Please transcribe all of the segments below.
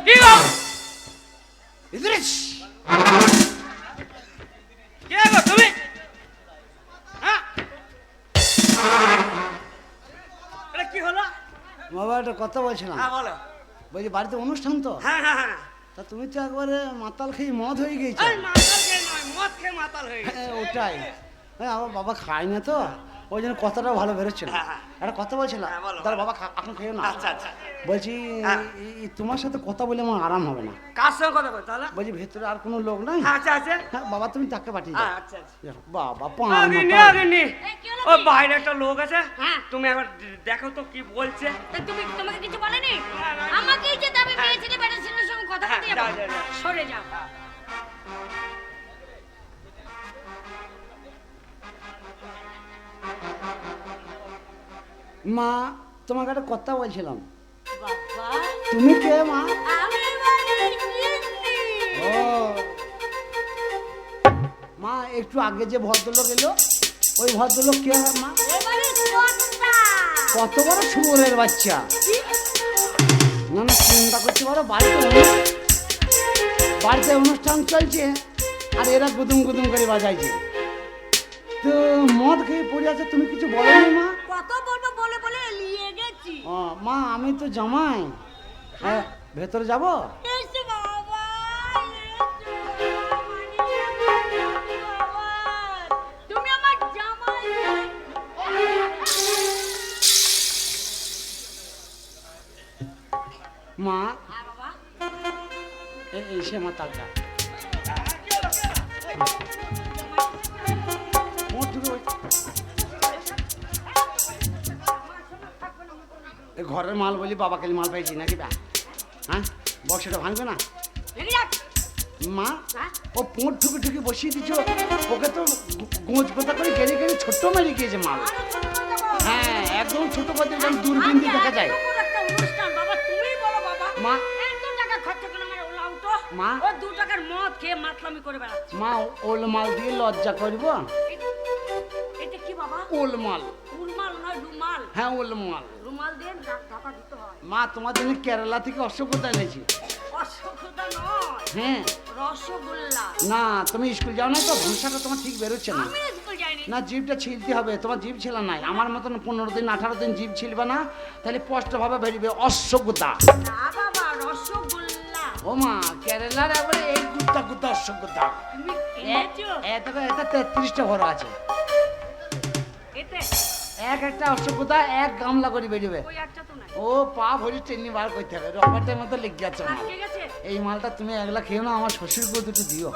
কি গো ইদ্রিস কে গো তুমি? হ্যাঁ এটা কি হলো? বাবা একটা কথা বলছিলাম। হ্যাঁ বলো। বলছি বাড়িতে অনুষ্ঠান তো, হ্যাঁ হ্যাঁ হ্যাঁ। তা তুমি তো একবারে মাতাল খেয়ে মদ হয়ে গেছো। এই মাতাল খেয়ে নয়, মদ খেয়ে মাতাল হয়ে গেছে। হ্যাঁ ওটাই, হ্যাঁ আমার বাবা খায় না তো, ওই জন্য কথাটা ভালো বেরোচ্ছে না। হ্যাঁ, হ্যাঁ। একটা কথা বলছিলাম, হ্যাঁ, বলো, তাহলে বলো। বাবা এখন খেয়ে না। আচ্ছা আচ্ছা। বলছি হ্যাঁ। তোমার সাথে কথা বলে আমার আরাম হবে না। কার সঙ্গে কথা বল তাহলে? বলছি ভেতরে আর কোনো লোক নাই? আচ্ছা আচ্ছা। হ্যাঁ বাবা তুমি তাকে পাঠিয়ে দাও। আচ্ছা আচ্ছা। বাবা আগিনি আগিনি, ও বাইরে একটা লোক আছে, হ্যাঁ। তুমি একবার দেখো তো কি বলছে। তা তোমাকে কিছু বলেনি? না, না, না। আমাকেই যে আমি মেয়ে ছেলে বেটা ছেলের সঙ্গে কথা হ্যাঁ, বলতে যাও, যাবো। যাও, যাও। সরে যাও। মা তোমাকে একটা কথা বলছিলাম। বাবা তুমি কে মা? আমি বাড়ির গিন্নি। ও মা, একটু আগে যে ভদ্রলোক এলো ওই ভদ্রলোক কে হয় মা? এবারে কর্তা। কত বড় শুয়োরের বাচ্চা! না না চিন্তা করতে পারো, বাড়িতে অনুষ্ঠান চলছে আর এরা গুদুম গুদুম করে বাজাইছে, তো মদ খেয়ে পড়ে আছে, তুমি কিছু বলোনি মা? কত বলবো বলে বলে এলিয়ে গেছি। ও মা, আমি তো জামাই, হ্যাঁ ভেতরে যাব? এসো বাবা, এসো। বাবা, তুমি আমার জামাই। মা হ্যাঁ বাবা। এই সে মা তালটা ঘরের মাল বলি বাবাকে মাল পাইছি নাকি বা? হ্যাঁ বক্সটা ভাঙবে না ভেঙে যাক। মা? হ্যাঁ? ও পোঁট ঠুকে ঠুকে বসিয়ে দিচ্ছ, ওকে তো গোঁজ কথা করে গেড়ে গেড়ে ছোট্ট মেরে গিয়েছে মাল। আরো ছোট করে দেবো। হ্যাঁ একদম ছোট কথা, যেমন দূরবীন দিয়ে দেখা যায়। এত বড় একটা অনুষ্ঠান বাবা, তুমিই বলো বাবা। মা? এত টাকা খরচা করে আমার ওলাও তো। মা? ও 2 টাকার মদ খেয়ে মাতলামি করে বেড়াচ্ছে। মা ওল মাল দিয়ে লজ্জা করবো? এটা কি বাবা? ওল মাল? রুমাল নয়, রুমাল। হ্যাঁ ওল মাল। রুমাল দিয়ে ঢাকা দিতে হয়। মা তোমার জন্য কেরালা থেকে অশ্বগন্ধা এনেছি। অসুবিধা নয়, হ্যাঁ রসগোল্লা। না তুমি স্কুল যাও না তো, ভাষাটা তোমার ঠিক বেরোচ্ছে না। আমি স্কুল যাইনি। না জিভটা ছিলতে হবে, তোমার জিভ ছিল নাই, আমার মতন 15 দিন 18 দিন জিভ ছিলবে না, তাহলে স্পষ্টভাবে বেরিবে অশ্বগন্ধা। না বাবা, রসগোল্লা। ও মা কেরালার একবারে এই গুত্তা গুত্তা অশ্বগন্ধা। তুমি এনেছো? এটা 33টা ভরা আছে, এতে একটা অশ্বগন্ধা 1 গামলা করে বেরিবে। ওই একটা তো নাই। ও পা ভরি ট্রেনে বার করতে হবে, রবারটার মতো লেগে যাচ্ছে মাল। ঠিক আছে। এই মালটা তুমি একলা খেও না, আমার শ্বশুরকে দুটো দিও।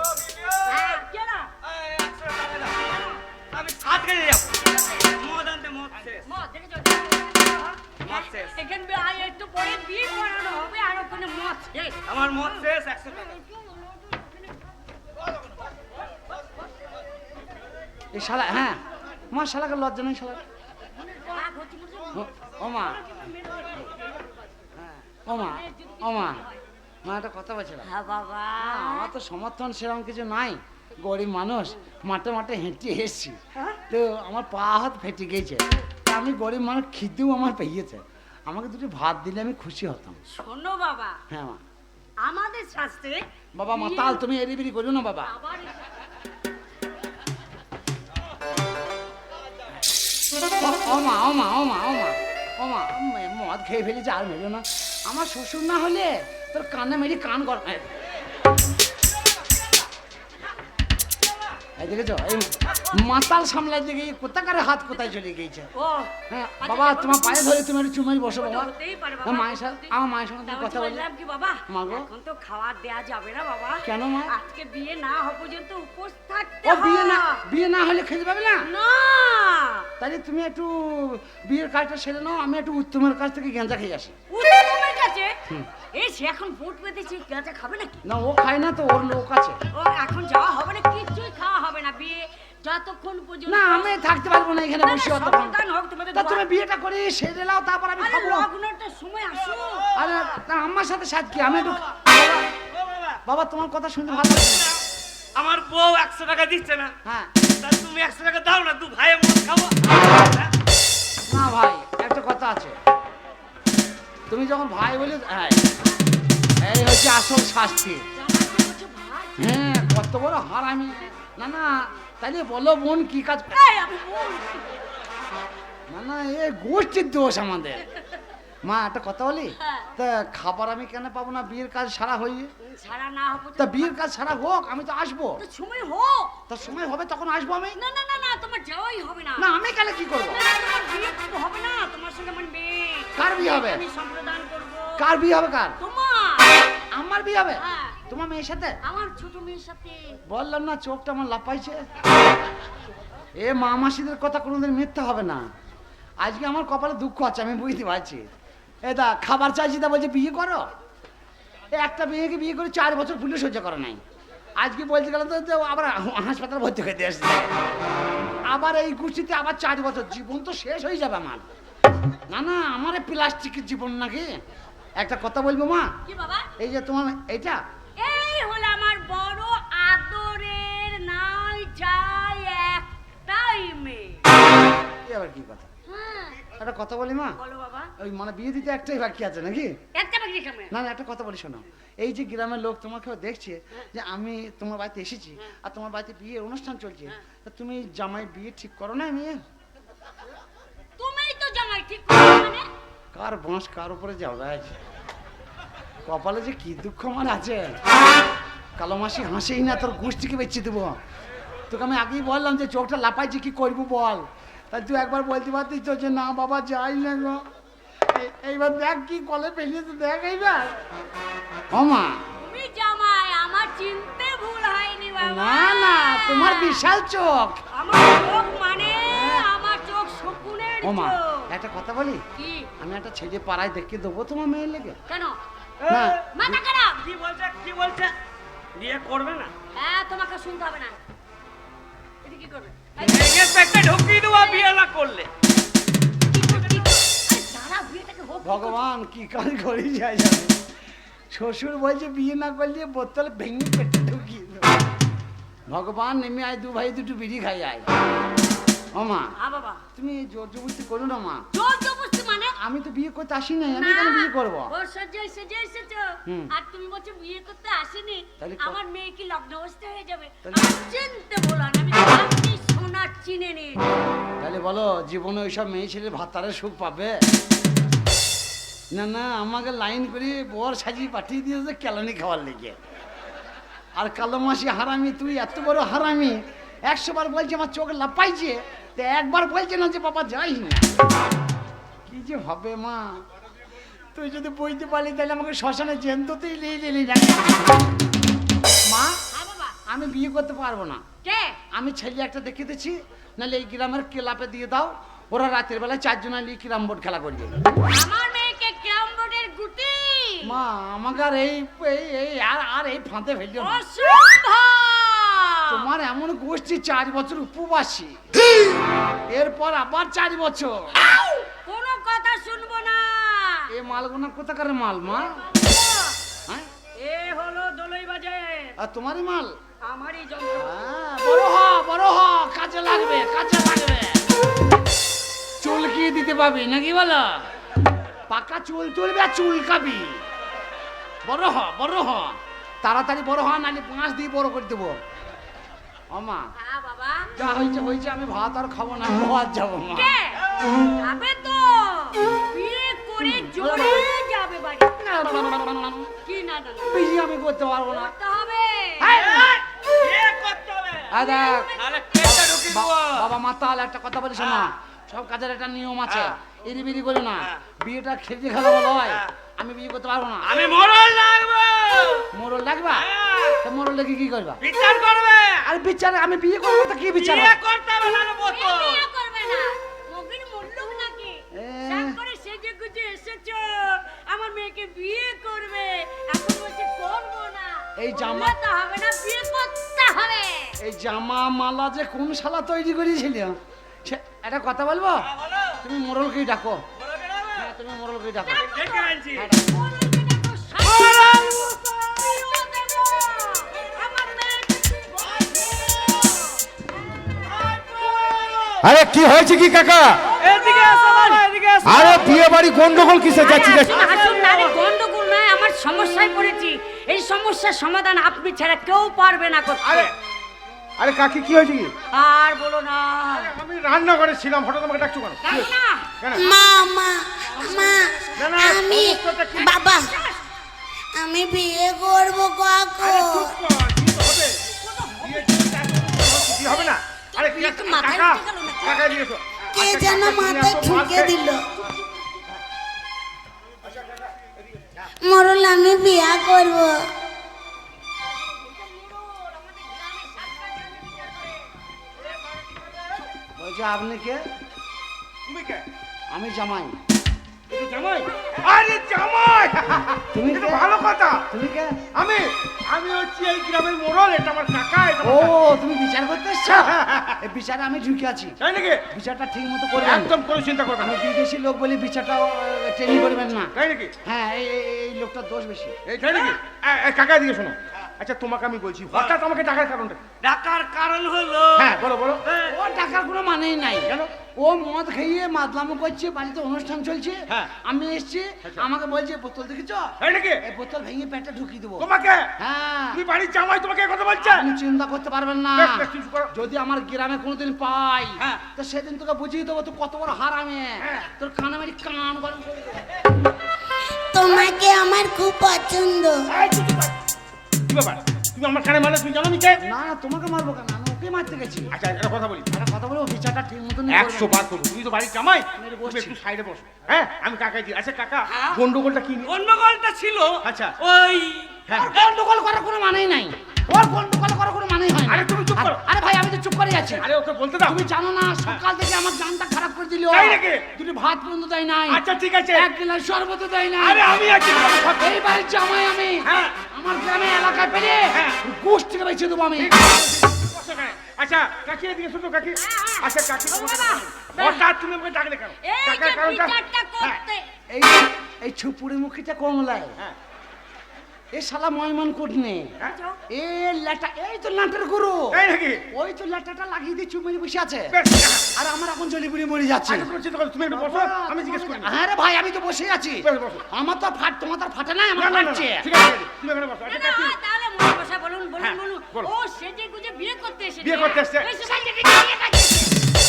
হ্যাঁ, কেনা? এই, 100 টাকা দাও। আমি 7 কেজি যাবো। মদ আনতে মদ শেষ। মদ দেখেছো? মদ শেষ। এখান থেকে আয় একটু পরে বিয়ে করানো হবে, আর ওখানে মদ শেষ। আমার মদ শেষ, 100 টাকা। এই শালা, হ্যাঁ মা শালাকে লজ্জা নেই শালা। ও মা, হ্যাঁ ও মা, ও মা, মা একটা কথা বলছিলাম। হ্যাঁ বাবা। আমার তো সমর্থন সেরকম কিছু নাই, গরিব মানুষ, মাঠে মাঠে হেঁটে এসছি, তো আমার পা হাত ফেটে গিয়েছে, তা আমি গরিব মানুষ, খিদেও আমার পেয়েছে, আমাকে দুটো ভাত দিলে আমি খুশি হতাম। শোনো বাবা, হ্যাঁ মা। আমাদের শাস্ত্রে বাবা মাতাল, তুমি এরিবিরি করো না বাবা। আবার ও মা, ও মা, ও মা, ও মা, ও মা, মদ খেয়ে ফেলেছে আর মেরো না, আমার শ্বশুর না হলে তোর কানে মেরি কান গরম। এই দেখেছো, এই মাতাল সামলাইতে গিয়ে কোথাকার হাত কোথায় চলে গিয়েছে। ও হ্যাঁ বাবা তোমার পায়ে ধরে তুমি একটু চুমারি বসো বাবা। হতেই পারে বাবা। হ্যাঁ, মায়ের সাথে, আমার মায়ের সঙ্গে তুমি তাহলে কথা বলি। বললাম কি বাবা, মা গো। এখন তো খাবার দেয়া যাবে না বাবা। কেন মা? আজকে বিয়ে না হওয়া পর্যন্ত উপোস থাকতে ও হয়। বিয়ে না হলে খেতে পাবে না? না। তাহলে তুমি একটু বিয়ের কাজটা সেরে নাও, আমি একটু উত্তমের কাছ থেকে গেঁজা খেয়ে আসি। উত্তমের কাছে? এই সে এখন ভোট পেতেছে, গাঁজা খাবে নাকি? না ও খায় না তো, ওর লোক আছে। ও এখন যাওয়া হবে না, কিছুই খাওয়া হবে না, বিয়ে যতক্ষণ পর্যন্ত না আমি থাকতে পারবো না এখানে বসে অত। সন্তান হোক তোমাদের তা তুমি বিয়েটা করে সেরে নাও, তারপর আমি আরে খাবো। লগ্নটার সময় আসো। আরে তা আমার সাথে সাথ কি, আমি একটু ও বাবা, বাবা তোমার কথা শুনতে ভালো লাগছে। আমার বউ 100 টাকা দিচ্ছে না, হ্যাঁ তা তুমি 100 টাকা দাও না, দু ভাইয়ে মদ খাবো। না ভাই একটা কথা আছে, তুমি যখন ভাই বলে, হ্যাঁ এই হচ্ছে আসল শাস্তি। জামাইকে বলছো ভাই? হ্যাঁ, কত বড় হারামি। না না, তাইলে বলো বোন কি কাজ? এই, আমি বল। না না, এ গোষ্ঠীর দোষ আমাদের। মা একটা কথা বলি, হ্যাঁ। তা খাবার আমি কেন পাবো না? বিয়ের কাজ সারা হয়ে, সারা না হবো তা বিয়ের কাজ সারা হোক, আমি তো আসবো। তো সময় হোক। তার সময় হবে তখন আসবো আমি। না না না না, তোমার যাওয়াই হবে না। না, আমি কেন কি করবো? না, তোমার বিয়ে তো হবে না, তোমার সঙ্গে আমার বিয়ে। কার বিয়ে হবে? আমি সম্প্রদান করবো। কার বিয়ে হবে? কার? তোমার। আমার বিয়ে হবে? হ্যাঁ। তোমার মেয়ের সাথে? আমার ছোট মেয়ের সাথে। বললাম না, চোখটা আমার লাপাইছে। এ মা মাসিদের কথা কোনোদিন মিথ্যা হবে না। আজকে আমার কপালে দুঃখ আছে, আমি বুঝতে পারছি। এ দা খাবার চাইছি, তা বলছে বিয়ে করো। এ একটা মেয়েকে বিয়ে করে 4 বছর পুলিশ সহ্য করে নাই। আজকে বলতে গেলে তো আবার হাসপাতাল ভর্তি করে দিয়ে আসছে। আবার এই কুচিতে আবার 4 বছর, জীবন তো শেষ হয়ে যাবে আমার। না না, আমার প্লাস্টিকের জীবন নাকি। একটা কথা বলবো মা, কি বাবা? এই যে তোমার এইটা, এই হলো আমার বড় আদরের নাই চাই একটাই মেয়ে। কি আবার কি কথা? হ্যাঁ, একটা কথা বলি মা, বলো বাবা। ওই মানে বিয়ে দিতে একটাই বাকি আছে নাকি? একটা বাকি রেখে মেয়ে। না না, একটা কথা বলি শোনো। এই যে গ্রামের লোক তোমাকে দেখছে যে আমি তোমার বাড়িতে এসেছি, আর তোমার বাড়িতে বিয়ের অনুষ্ঠান চলছে, তা তুমি জামাই বিয়ে ঠিক করো না মেয়ে? তুমিই তো জামাই ঠিক করো মানে? কার বাঁশ কার উপরে যাবে? কপালে যে কি দুঃখ আমার আছে। কালো মাসি হাসেই না, তোর গোষ্ঠীকে বেঁচে দেবো। তোকে আমি আগেই বললাম যে চোখটা লাপাইছি, কি করবো বল। তাই তুই একবার বলতে পারতিস তো যে না বাবা যাই না গো। এইবার দেখ কি কলে পেলিয়েছে, দেখ এইবার। ও মা, তুমি জামাই, আমার চিনতে ভুল হয়নি বাবা। না না, তোমার বিশাল চোখ। আমার চোখ মানে আমার চোখ শকুনের ও মা, চোখ। একটা কথা বলি, কি? আমি একটা ছেলে পাড়ায় দেখে দেবো তোমার মেয়ের লেগে। কেন? না, মাথা খারাপ? কি বলছে? কি বলছে? বিয়ে করবে না? হ্যাঁ, তোমাকে শুনতে হবে না। এটা কি করবে? এই, ভেঙে পেটে ঢুকিয়ে দেবো বিয়ে না করলে। কি করবে, কি করবে? আরে দাঁড়া, বিয়েটাকে হোক। ভগবান কি কাজ করি যায় জানে। শ্বশুর বলছে বিয়ে না করলে বোতল ভেঙে পেটে ঢুকিয়ে দেবো। ভগবান নেমে আয়, দু ভাই দুটো বিড়ি খাই আয়। ও মা, হ্যাঁ বাবা। তুমি জোর জবরদস্তি করো না মা। জোর জবরদস্তি মানে? আমি তো বিয়ে করতে আসি নাই, আমি কেন বিয়ে করবো? ও সেজে সেজে এসেছো। হুম। আর তুমি বলছো বিয়ে করতে আসেনি। তাহলে আমার মেয়ে কি লগ্ন অবস্থা হয়ে যাবে? তাহলে- আমার চিনতে বলো না, আমি আপনি সোনা চিনে নি। তাহলে বলো জীবনে ওইসব মেয়ে ছেলে ভাতারের সুখ পাবে? না না, আমাকে লাইন করে বর সাজিয়ে পাঠিয়ে দিয়েছে কেলানি খাওয়ার লেগে। আর কালো মাসি হারামি, তুই এত বড় হারামি, 100 বার বলছে আমার চোখ লাপাইছে, তো একবার বলছে না যে বাবা যাই না। কি যে হবে মা, তুই যদি বইতে পারলি তাহলে আমাকে শ্মশানে জেন্ততেই লিলি না। মা, হ্যাঁ বাবা। আমি বিয়ে করতে পারবো না। কে? আমি ছেলে একটা দেখে দিচ্ছি, নাহলে এই গ্রামের ক্লাবে দিয়ে দাও, ওরা রাতের বেলায় 4 জনা নিয়ে ক্যারাম বোর্ড খেলা করবে। আমার মেয়েকে ক্যারাম বোর্ডের গুটি? মা, আমাকে আর এই এই- এই আর এই ফাঁদে ফেলিও না। অসম্ভব। তোমার এমন গোষ্ঠী 4 বছর উপবাসী, এরপর আবার 4 বছর। কোনো কথা শুনবো না। এ মালগুনা কোথাকার মাল মা? হ্যাঁ, এ হলো দলই বাজে। আর তোমারই মাল? আমারই যন্ত্র। হ্যাঁ, বড় হ, কাজে লাগবে, কাজে লাগবে। চুলকিয়ে দিতে পাবি নাকি বলো? পাকা চুল তুলবে আর চুলকাবি। বড় হ, তাড়াতাড়ি বড় হ, নাহলে 5 দিয়ে বড় করে দেবো। ও মা, হ্যাঁ বাবা। যা হয়েছে হয়েছে, আমি ভাত আর খাবো না, ভাত যাবো মা। কে? যাবে তো। বিয়ে করে জোরে যাবে বাড়ি। কি না না না। বিয়ে আমি করতে পারবো না। করতে হবে। এই, বিয়ে করতে হবে। দেখ, নাহলে পেটে ঢুকিয়ে দেবো। বাবা মা, তাহলে একটা কথা বলি শোনো, সব কাজের একটা নিয়ম আছে, এরি বিরি করি না। বিয়েটা খেলতে খেলা বলো হয়, আমি বিয়ে করতে পারবো না। আমি মরল লাগবো। মোরল লাগবা? তা মোরল লেগে কি করবা? বিচার করবে। আর বিচার আমি বিয়ে করবো, তা কি বিচার? বিয়ে করতে হবে নাহলে এ বোতল। বিয়ে করবে না। মগির মুল্লুক নাকি? এ। সাত করে সেজে গুজে এসেছো। আমার মেয়েকে বিয়ে করবে। এখন বলছে করবো না। এই জামা- বললে তো হবে না, বিয়ে করতে হবে। এই জামা মালা যে কোন শালা তৈরি করেছিল, একটা কথা বলবো, হ্যাঁ, বলো। তুমি মোরলকেই ডাকো। বলো কেন হবে? হ্যাঁ, তুমি মোরলকেই ডাকো। ডেকে আনছি। বলুনকে দেখো, শান্তি বিয়েও দেবো। আমার মেয়েকে আরে কি হয়েছে কি কাকা? এদিকে এসো বাবা, এদিকে এসো। আরে বিয়ে বাড়ি গন্ডগোল কিসে যাচ্ছি? আসুন, নারে গন্ডগোল নয়, আমার সমস্যায় পড়েছি। এই সমস্যার সমাধান আপনি ছাড়া কেউ পারবে না করতে। আরে আরে কাকি কি হয়েছে কি? আর বলো না। আমি রান্নাঘরে ছিলাম, হঠাৎ আমাকে ডাকছো কেন? জানো না? কেন? মা মা মা না, না, আমি সমস্যাটা কি? বাবা আমি বিয়ে করব কাকু। আরে চুপ কর, কি হবে? বিয়ে করতে এত কি হবে না? আরে কি একটু মাথায় কাকা, উঠে গেল নাকি? কাকা জিজ্ঞেস কে যেন মাথায় ঠুকে দিল। মরল আমি বিয়ে করব। বলছি আপনি কে? তুমি কে? আমি জামাই। এটা জামাই? আরে জামাই! তুমি এটা কে? ভালো কথা। তুমি কে? আমি আমি হচ্ছি এই গ্রামের মোড়ল, এটা আমার কাকা, এটা ও আমার কাকা। তুমি বিচার করতে এসছো? এই বিচারে আমি ঢুকে আছি। তাই নাকি? বিচারটা ঠিক মতো করবেন। একদম কোনো চিন্তা করবে আমি না। বিদেশি লোক বলি বিচারটা ট্রেনিং করবেন না। তাই নাকি? হ্যাঁ এই লোকটার দোষ বেশি। এই তাই নাকি? কাকা দিকে শোনো। আচ্ছা তোমাকে আমি বলছি, হঠাৎ আমাকে ডাকার কারণটা কি? ডাকার কারণ হলো হ্যাঁ বলো বলো। ও টাকার কোনো মানেই নাই। কেন? ও মদ খাইয়ে মাতলামো করছে, বাড়িতে অনুষ্ঠান চলছে। হ্যাঁ। আমি এসছি, আচ্ছা। আমাকে বলছে বোতল দেখেছ? তাই নাকি? এই বোতল ভেঙে পেটে ঢুকিয়ে দেবো। তোমাকে? হ্যাঁ। তুমি বাড়ির জামাই, তোমাকে এই কথা বলছে? আপনি চিন্তা করতে পারবেন না। বেশ, বেশ, চুপ করো। যদি আমার গ্রামে কোনোদিন পাই, হ্যাঁ। তো সেদিন তোকে বুঝিয়ে দেবো তুই কত বড় হারামে। হ্যাঁ। তোর কানে মারি কান গরম করে দেবো। তোমাকে আমার খুব পছন্দ। এই, চুপ কর। কি ব্যাপার? তুমি আমার কানে মারলে, তুমি জানো আমি কে? না না তোমাকে মারবো কেন, আমি ওকে মারতে গেছি। আচ্ছা একটা কথা বলি, একটা কথা বলবো, বিচারটা ঠিক মতন 100 বার করবো। তুমি তো বাড়ির জামাই, আমি তুমি বসছি। একটু সাইডে বসো। হ্যাঁ আমি কাকাই দিই। আচ্ছা কাকা, হ্যাঁ? গন্ডগোলটা কি নিয়ে? গন্ডগোলটা ছিল আচ্ছা। ওই হ্যাঁ। গন্ডগোল করার কোনো মানেই নাই। ওর গন্ডগোল করার কোনো মানেই হয় না। আরে তুমি চুপ করো। আরে ভাই আমি তো চুপ করে আছি। আরে ওকে বলতে দাও। তুমি জানো না সকাল থেকে আমার জানটা খারাপ করে দিল। তাই নাকি? দুটো ভাত পর্যন্ত দেয় নাই। আচ্ছা ঠিক আছে। এক গ্লাস শরবত দেয় নাই। আরে আমি আছি, তোমাকে সব- এই বাড়ির জামাই আমি। হ্যাঁ। আমার গ্রামে এলাকায় পেলে হ্যাঁ। গোষ্ঠীকে বেঁচে দেবো আমি। ঠিক আছে, বসো এখানে। আচ্ছা কাকি এদিকে শুনো কাকি। আচ্ছা কাকি হঠাৎ তুমি আমাকে ডাকলে কেন? এই যে ডাকার কারণটা? বিচারটা হ্যাঁ, করতে। এই এই ছুপুরি মুখিটা কমলায় হ্যাঁ। এ শালা ময়মন কোটনে হ্যাঁ। এ লেটা, এই তো লাটের গুরু। তাই নাকি? ওই তো লেটাটা লাগিয়ে দিয়ে চুপ মেরে বসে আছে। বেশ, আর আমার এখন জলি পুড়ি মরে যাচ্ছে। আচ্ছা তুমি চিন্তা করো, তুমি একটু বসো, আমি জিজ্ঞেস করি। হ্যাঁ রে ভাই আমি তো বসে আছি। বেশ, বসো। আমার তো ফাট, তোমার তো আর ফাটে নাই, না আমার না না না, ফাটছে। ঠিক আছে তুমি এখানে বসো। আচ্ছা না, কাকি, না, তাহলে মনে বসা বলুন বলুন হ্যাঁ, বলুন। বলো। ও সেজে গুজে বিয়ে করতে এসেছে। বিয়ে করতে এসেছে। ওই সে- সাইডে দিকে বিয়ে লাগিয়েছে।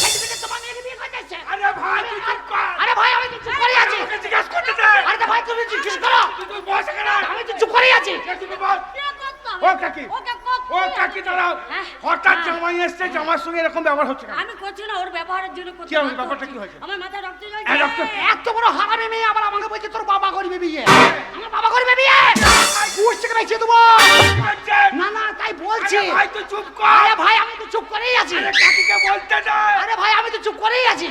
সাইডে দিকে তোমার মেয়েকে বিয়ে করতে এসেছে। আরে ভাই তুই চুপ কর। আরে ভাই আমি তো চুপ করে আছি। তোকে জিজ্ঞেস করতে দে। আরে ভাই তুমি জিজ্ঞেস করো। তুই বস এখানে। আমি তো চুপ করে আছি। তুমি বস। বিয়ে করতে হবে। ও কাকি, ওকে করতে ও হবে। কাকি দাঁড়াও। হ্যাঁ। হঠাৎ হ্যাঁ। জামাই এসছে, জামার সঙ্গে এরকম ব্যবহার হচ্ছে কেন? আমি করছি না, ওর ব্যবহারের জন্য করছি। কি হবে, ব্যাপারটা কি হয়েছে? আমার মাথায় রক্ত জ্বলছে। হ্যাঁ, রক্ত। এত বড় হারামি মেয়ে আবার আমাকে বলছে তোর বাবা করবে বিয়ে। আমার বাবা করবে বিয়ে। গোষ্ঠীকে বেঁচে দেবো। কি হচ্ছে? না না তাই বলছি। আরে ভাই তুই চুপ কর। আরে ভাই আমি তো চুপ করেই আছি। আরে কাকিকে বলতে দে। আরে ভাই আমি তো চুপ করেই আছি।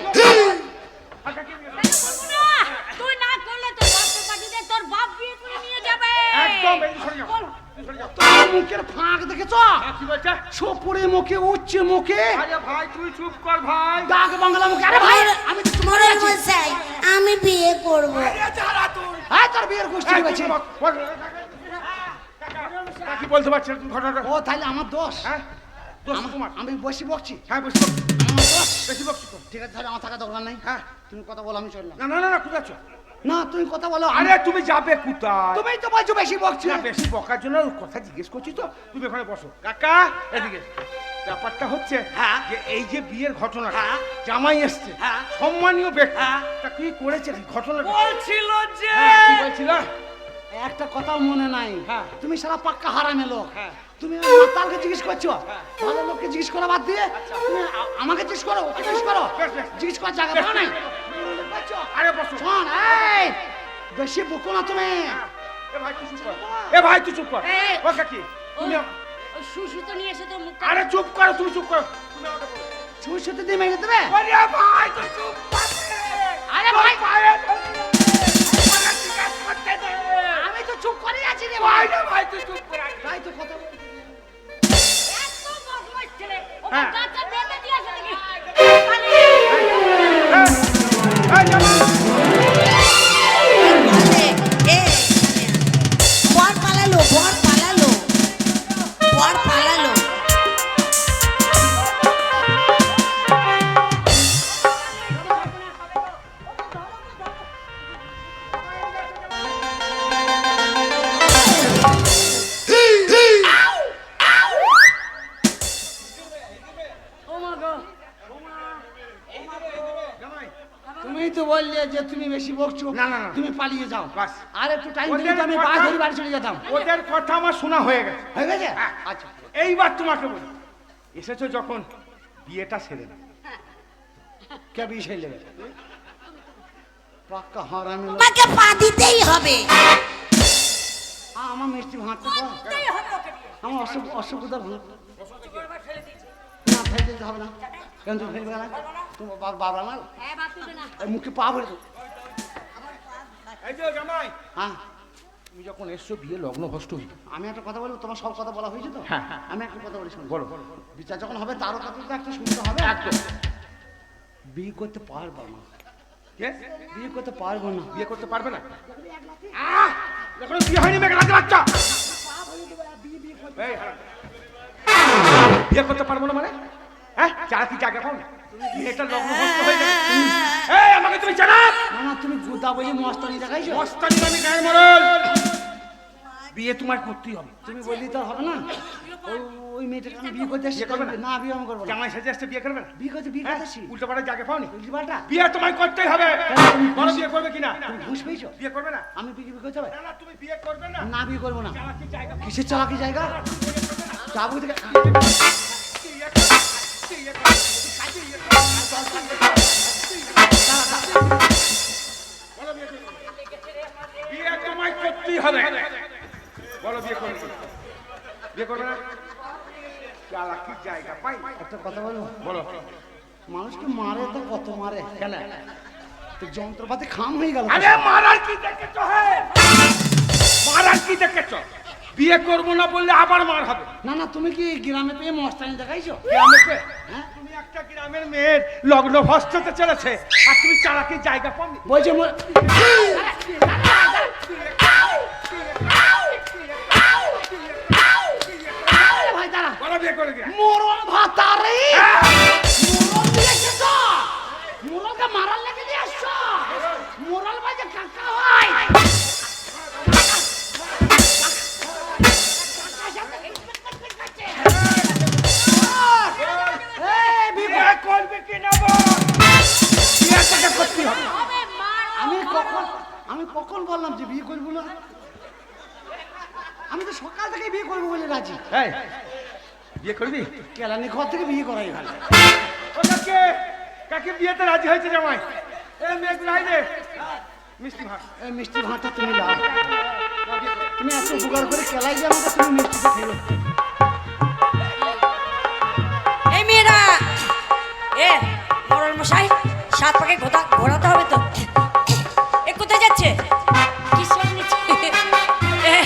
আর কাকি, না, তুই না করলে তোর বাপকে পাঠিয়ে দে, তোর বাপ বিয়ে করে নিয়ে যাবে। একদম এই সরে যাও। বল। তুই সরে যাও। তোর মুখের ফাঁক দেখেছো? হ্যাঁ, কি বলছে? সোপুরে মুখে উচ্চ মুখে আরে ভাই তুই চুপ কর ভাই। ডাক বাংলা মুখে। আরে ভাই আমি তো চুপ করে মরল আছি। মশাই আমি বিয়ে করব। আরে যারা তুই। হ্যাঁ তোর বিয়ের গোষ্ঠী এই, বেঁচে। তুই বল, বল। কাকি বলতে পারছি না তুমি ঘটনাটা। ও তাহলে আমার দোষ। হ্যাঁ দোষ তোমার। আমি বসে বকছি। হ্যাঁ বেশি বকছি। আমার দোষ। বেশি বকছি তো। ঠিক আছে তাহলে আমার থাকা দরকার নাই। হ্যাঁ। তুমি কথা বলো আমি চললাম। না না না না কোথায় আছো? না তুমি কথা বলো। আরে তুমি যাবে কোথায়? তুমি তো বলছো বেশি বকছি। না বেশি বকার জন্য কথা জিজ্ঞেস করছি তো, তুমি এখানে বসো। কাকা এদিকে এসো। ব্যাপারটা হচ্ছে হ্যাঁ। যে এই যে বিয়ের ঘটনা, হ্যাঁ। জামাই এসছে, হ্যাঁ। সম্মানীয় ব্যক্তি, হ্যাঁ। তা কি করেছে ঘটনা? বলছিল যে কি বলছিল? একটা কথাও মনে নাই। হ্যাঁ। তুমি সারা পাক্কা হারামে লোক। হ্যাঁ। তুমি ওই মাতালকে জিজ্ঞেস করছো। ভালো লোককে জিজ্ঞেস করা বাদ দিয়ে তুমি আমাকে জিজ্ঞেস করো, ওকে জিজ্ঞেস করো। বেশ, বেশ। জিজ্ঞেস করার জায়গা পাও নাই। আরে বসো। শোন এই বেশি বকো না তুমি। এ ভাই তুই চুপ কর। এ ভাই তুই চুপ কর। এই। ও কাকি তুমি ওই সুসুতো নিয়ে এসে তোর মুখটা। আরে চুপ করো, তুমি চুপ করো। তুমি আমাকে বলো। ছুঁই সত্যি দিয়ে মেরে দেবে। আরে ভাই তুই চুপ কর। আরে ভাই পায়ে ধরে। আমাকে জিজ্ঞেস করতে দে। আমি তো চুপ করেই আছি রে ভাই ভাই। না ভাই তুই চুপ কর। তাই তো কথা বলছি। এত বদমাশ ছেলে। ওকে হ্যাঁ। কাঁচা বেঁধে দিয়ে আসো দেখি। এই জামাই। বর পালালো বর পালালো বর পালালো। যে তুমি বেশি বকছো, না, না, না। তুমি পালিয়ে যাও বাস। আর একটু টাইম ওদের দিলে তো আমি কথা- বাস ধরে বাড়ি চলে যেতাম। ওদের কথা আমার শোনা হয়ে গেছে। হয়ে গেছে? হ্যাঁ। আচ্ছা, এইবার তোমাকে বলি, এসেছো যখন বিয়েটা সেরে না। কে বিষয় নেবে? পাক্কা হারামি লোক। তোমাকে পা দিতেই হবে। আমার মিষ্টি ভাতটা দাও। করতেই হবে ওকে বিয়ে। আমার অসুবিধা ভালো গড়বার ফেলে দিয়েছে। না, ফেলে দিতে হবে না। কেন তুমি ফেলবে না? তোমার বাবা না হ্যাঁ, বাদ দেবে না। এই মুখে পা ভরে দেবো। এই যে জামাই, হ্যাঁ, তুমি যখন এসছো বিয়ে লগ্ন ভ্রষ্ট হইল। আমি একটা কথা বলবো, তোমার সব কথা বলা হয়েছে তো? হ্যাঁ, হ্যাঁ। আমি একটা কথা বলি, শোনো। বলো। বিচার যখন হবে তারও কথা তো একটা শুনতে হবে। একদম। বিয়ে করতে পারবো না, কে? বিয়ে করতে পারবো না। বিয়ে করতে পারবে না? এখন বিয়ে হয়নি মেঘ রাতে বাচ্চা। এই হারাম। বিয়ে করতে পারবো না মানে? হ্যাঁ, যারা কি জায়গা পাও না? বিয়েটা লগ্ন ভ্রষ্ট হয়ে গেছে। এই আমাকে তুমি জানা? না না, তুমি গুদা বলি মস্তানি দেখাইছো। মস্তানি আমি গায়ের মরল। বিয়ে তোমার করতেই হবে। তুমি বললি তো আর হবে না। ওই মেয়েটাকে আমি বিয়ে করতে এসেছি। বিয়ে করবে না? না, বিয়ে আমি করবো না। জামাই সাজে আসতে বিয়ে করবে না? বিয়ে করতে হ্যাঁ? এসেছি। উল্টো পাল্টা জায়গা পাওনি? বুঝলি পাল্টা? বিয়ে তোমায় করতেই হবে। তুমি বড় বিয়ে করবে কিনা? তুমি ঘুষ পেয়েছো? বিয়ে করবে না? আমি বিয়ে করতে হবে? না না, তুমি বিয়ে করবে না। না, বিয়ে করবো না। চালাকি জায়গা পাও। কিসের চালাকি জায়গা? যাবো থেকে বলো বিয়ে করবে। বিয়ে তোমায় করতেই হবে। বলো বিয়ে করবে কি? বিয়ে করবে না? চালাকি জায়গা পাই। একটা কথা বলবো, বলো। মানুষকে মারে তো কত মারে, কেন তো যন্ত্রপাতি খাম হয়ে গেল। আরে মারার কি দেখেছো? হে মারার কি দেখেছো? বিয়ে করবো না বললে আবার মার হবে। না না, তুমি কি গ্রামে পেয়ে মস্তানি দেখাইছো? গ্রামে পে? হ্যাঁ, তুমি একটা গ্রামের মেয়ের লগ্ন ভ্রষ্টতে চলেছে আর তুমি চালাকি জায়গা পাওনি। বলছে ভাই দাঁড়া, বলো বিয়ে করে দিয়া। মোরল ভাতারে মোরল দিয়ে এসেছো, মোরলকে মারার লেগে দিয়ে আসছো। মোরল ভাই যে কাকা হয়। এই বিয়ে বিয়ে করবে কি না বল? বিয়ে তোকে করতেই হবে। হবে, মার আমি কখন বললাম যে বিয়ে করবো না? আমি তো সকাল থেকে বিয়ে করবো বলে রাজি। এই, বিয়ে করবি? কেলানি ঘর থেকে বিয়ে করাই ভালো। ও কাকে? কাকে বিয়েতে রাজি হয়েছে জামাই? এই মেঘ লাই দে। মিষ্টি ভাত। এই মিষ্টি ভাতটা তুমি লাও। তুমি এত উপকার করে কেলাই যে আমাকে, তুমি মিষ্টিটা খেলো। এই মেয়েরা, এ মরল মশাই, সাত পাকে ঘোরাতে হবে তো। এ কোথায় যাচ্ছে? কিসের নিচে? এ,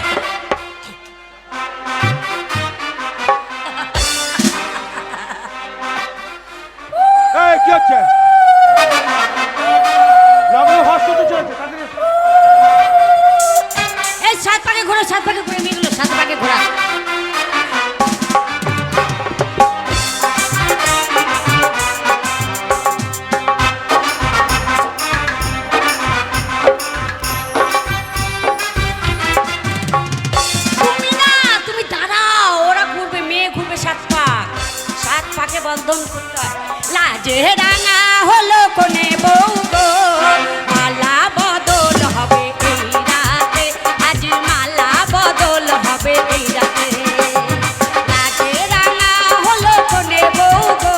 এই কি হচ্ছে? লগ্ন ভ্রষ্টতে চলেছে তাদের। এই সাত পাকে ঘোরা, সাত পাকে ঘুরে মেয়েগুলো, সাত পাকে ঘোরা। তুমি না, তুমি দাঁড়াও, ওরা ঘুরবে, মেয়ে ঘুরবে সাত পাক। সাত পাকে বন্ধন করতে হয়। লাজে রাঙা হলো কোনে বউ গো, মালা বদল হবে এই রাতে, আজ মালা বদল হবে এই রাতে। লাজে রাঙা হলো কোনে বউ গো,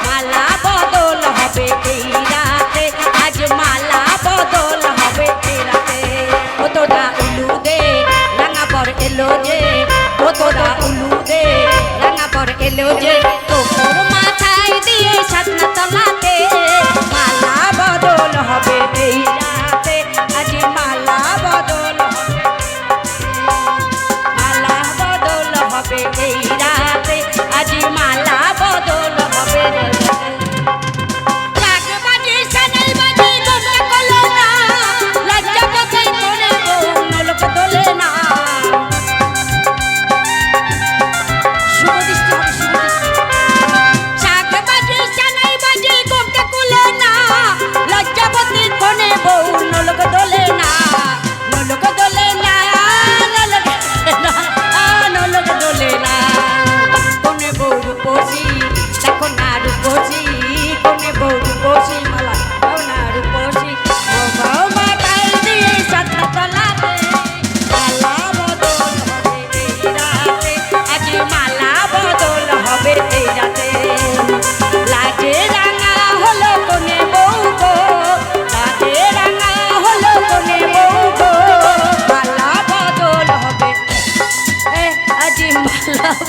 মালা বদল হবে এই রাতে, আজ মালা বদল হবে এই রাতে। ও তোরা উলু দে, রাঙা পর এলো যে, ও তোরা উলু দে, রাঙা পর এলো যে, তোর মাথায় দিয়ে সাতনা তলাতে মালা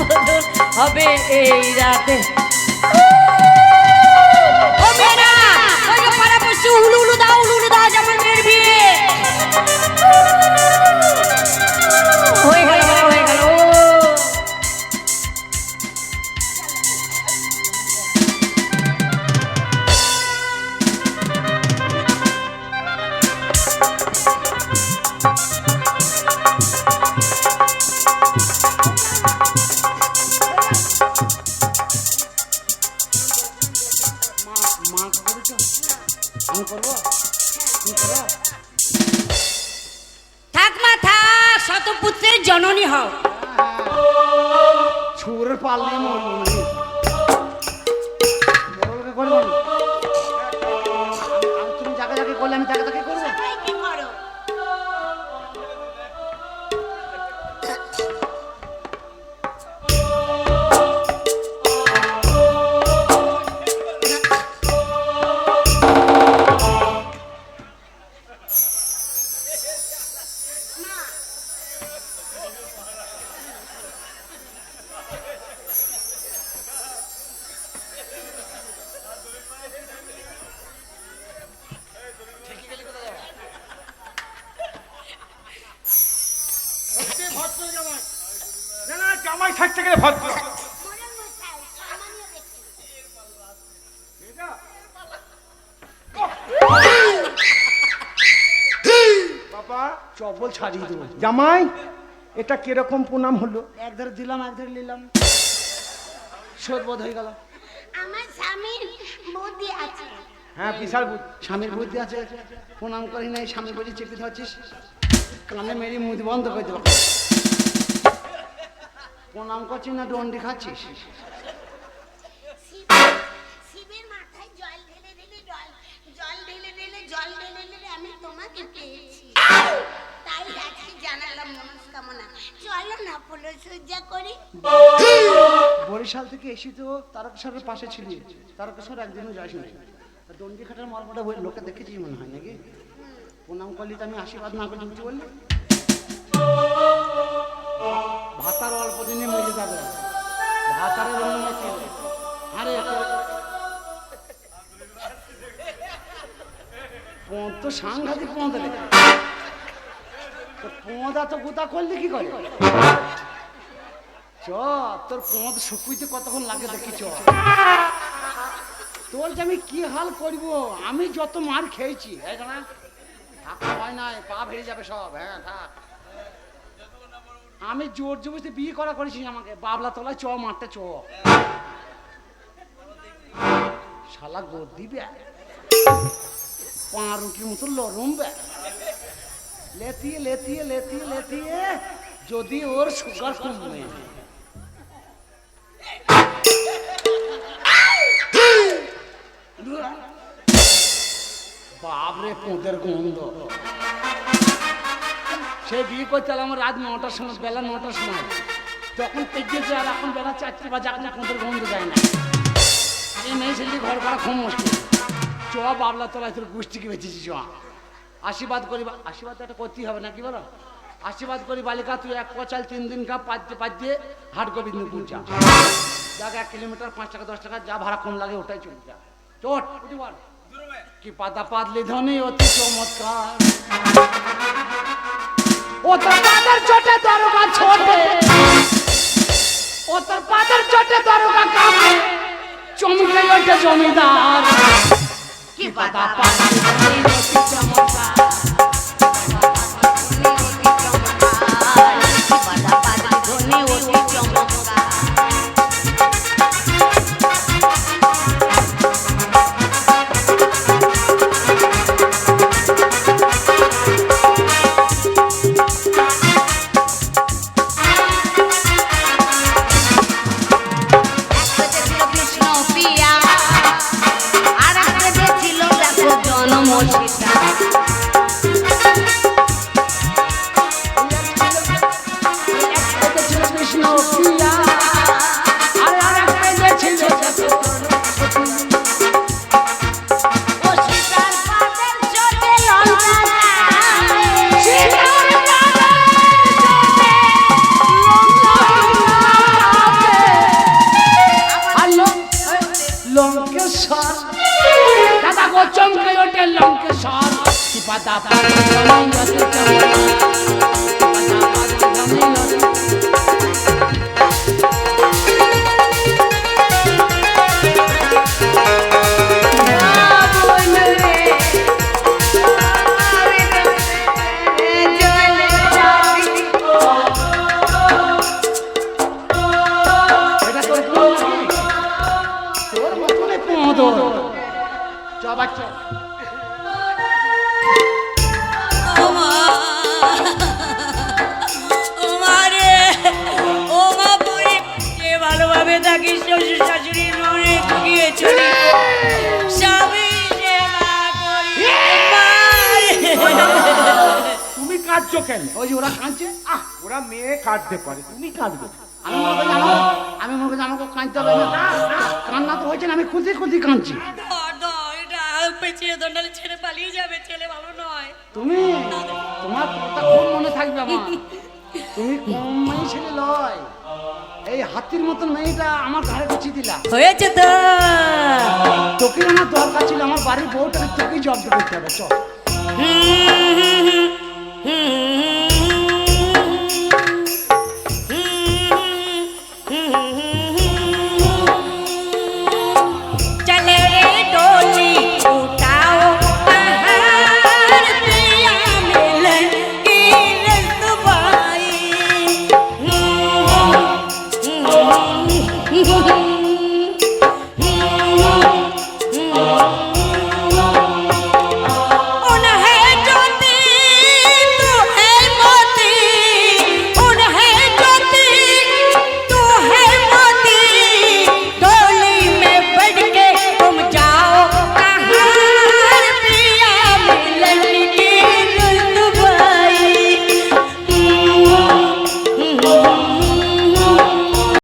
বদল হবে এই রাতে। ও মেয়েরা, ওই যে পাড়া পড়ছে, উলু উলু দাও, উলু উলু দাও, আমার মেয়ের বিয়ে হয়ে গেল, হয়ে গেল। মা করেছো? আমি করবো? তুমি করো? থাক মা থাক, শতপুত্রের জননী হও। ছুর পারলে মরবো না। বড়লোকে করবো না। তুমি যাকে যাকে করলে আমি তাকে তাকে করবো। সবাইকে করো। না না, জামাই থাকতে গেলে ভদ্র। বাবা চপল ছাড়িয়ে দেবো। জামাই, এটা কিরকম প্রণাম হলো? এক ধারে দিলাম, এক ধারে নিলাম, শোধ বোধ হয়ে গেল। আমার স্বামীর বুদ্ধি আছে। হ্যাঁ, বিশাল বুদ্ধি। স্বামীর বুদ্ধি আছে, প্রণাম করি নাই, স্বামী বলি চেপে ধরছিস, কানে মেরি মুখ বন্ধ করে দেবো। প্রণাম করছিস না ডন্ডি খাচ্ছিস? শিবের মাথায় জল ঢেলে ঢেলে জল ঢেলে ঢেলে জল ঢেলে ঢেলে আমি তোমাকে পেয়েছি, তাই আজকে জানালাম মনস্কামনা। চলো না ফুলসজ্জা করি। বরিশাল থেকে এসে তো তারকেশ্বরের পাশে ছিলি, তারকেশ্বর একদিনও যাস না। ডন্ডি খাটার মর্মটা লোকে দেখেছিস মনে হয় নাকি? প্রণাম করলি তো আমি আশীর্বাদ না করছি কিছু বললি? ভাতার অল্প দিনে মরে যাবে, ভাতারের উন্নতি। আরে পদ তো সাংঘাতিক পদ রে, পদা তো গোতা করলি কি করে? চ তোর পদ শুকুইতে কতক্ষণ লাগে দেখি চ। তোর যে আমি কি হাল করব, আমি যত মার খেয়েছি। হয় না, পা ভেঙে যাবে সব। হ্যাঁ থাক, আমি জোর জবরদস্তি বিয়ে করা করেছি আমাকে, বাবলা তলায় চ মারতে চ। শালা গোদ দিবে, পা রুটির মতো লরম বে, লেতিয়ে লেতিয়ে লেতিয়ে লেতিয়ে যদি ওর সুগার কমবে। বাপরে পোঁদের গন্ধ। সে বিয়ে করতে আমার রাত 9টার সময়, বেলা 9টার সময়, তখন পেঁচেছে। আর এখন বেলা 4টে বাজে, এখন পোঁদের গন্ধ যায় না। এই মেয়ে ছেলে ঘর করা খুব মুশকিল। চ বাবলা তলায় তোর গোষ্ঠীকে বেঁচেছি, চ আশীর্বাদ করি। আশীর্বাদ একটা করতেই হবে নাকি বলো? আশীর্বাদ করি বালিকা, তুই 1 পচাল 3 দিন কা পাঁচতে পাঁচতে হাট গোবিন্দপুর যা। দেখ 1 কিলোমিটার 5 টাকা 10 টাকা যা ভাড়া কম লাগে ওটাই চলে যা। চট উঠি বল কি পাতা পাতলি ধনী অতি চমৎকার। ও তোর পাতার চটে দরগা ছোটে, ও তোর পাতার চটে দরগা কামে, চমকে ওঠে জমিদার। কি পাতা পাতলি ধনী অতি চমৎকার। আর একটা যে ছিল দেখো জনমসিতা। দাদা পাগল জামাই লটে চমলা দাদা পাগল জামাই লটে এটা তোর কোন নাকি? তোর মতনে পোঁদর চ বাচ্চা ভালোভাবে থাকিস শ্বশুর শাশুড়ি নড়ে চুকিয়ে চলি স্বামী সেবা করি তুমি কাঁদছো কেন? ওই যে ওরা কাঁদছে ওরা মেয়ে কাঁদতে পারে, তুমি কাঁদবে? আমি মনে করছি আমাকে কাঁদতে হবে না কান্না তো হয়েছে না আমি খুঁজি খুঁজি কাঁদছি এটা পেঁচিয়ে দণ্ডালে ছেড়ে পালিয়ে যাবে ছেলে ভালো নয় তুমি তোমার কথা খুব মনে থাকবে আমার তুমি কম মেয়ে ছেলে লয় এই হাতির মতন মেয়েটা আমার ঘরে গুছিয়ে দিলা হয়েছে তো তোকে আমার দরকার ছিল আমার বাড়ির বউটাকে তোকেই জব্দ করতে হবে চল হুম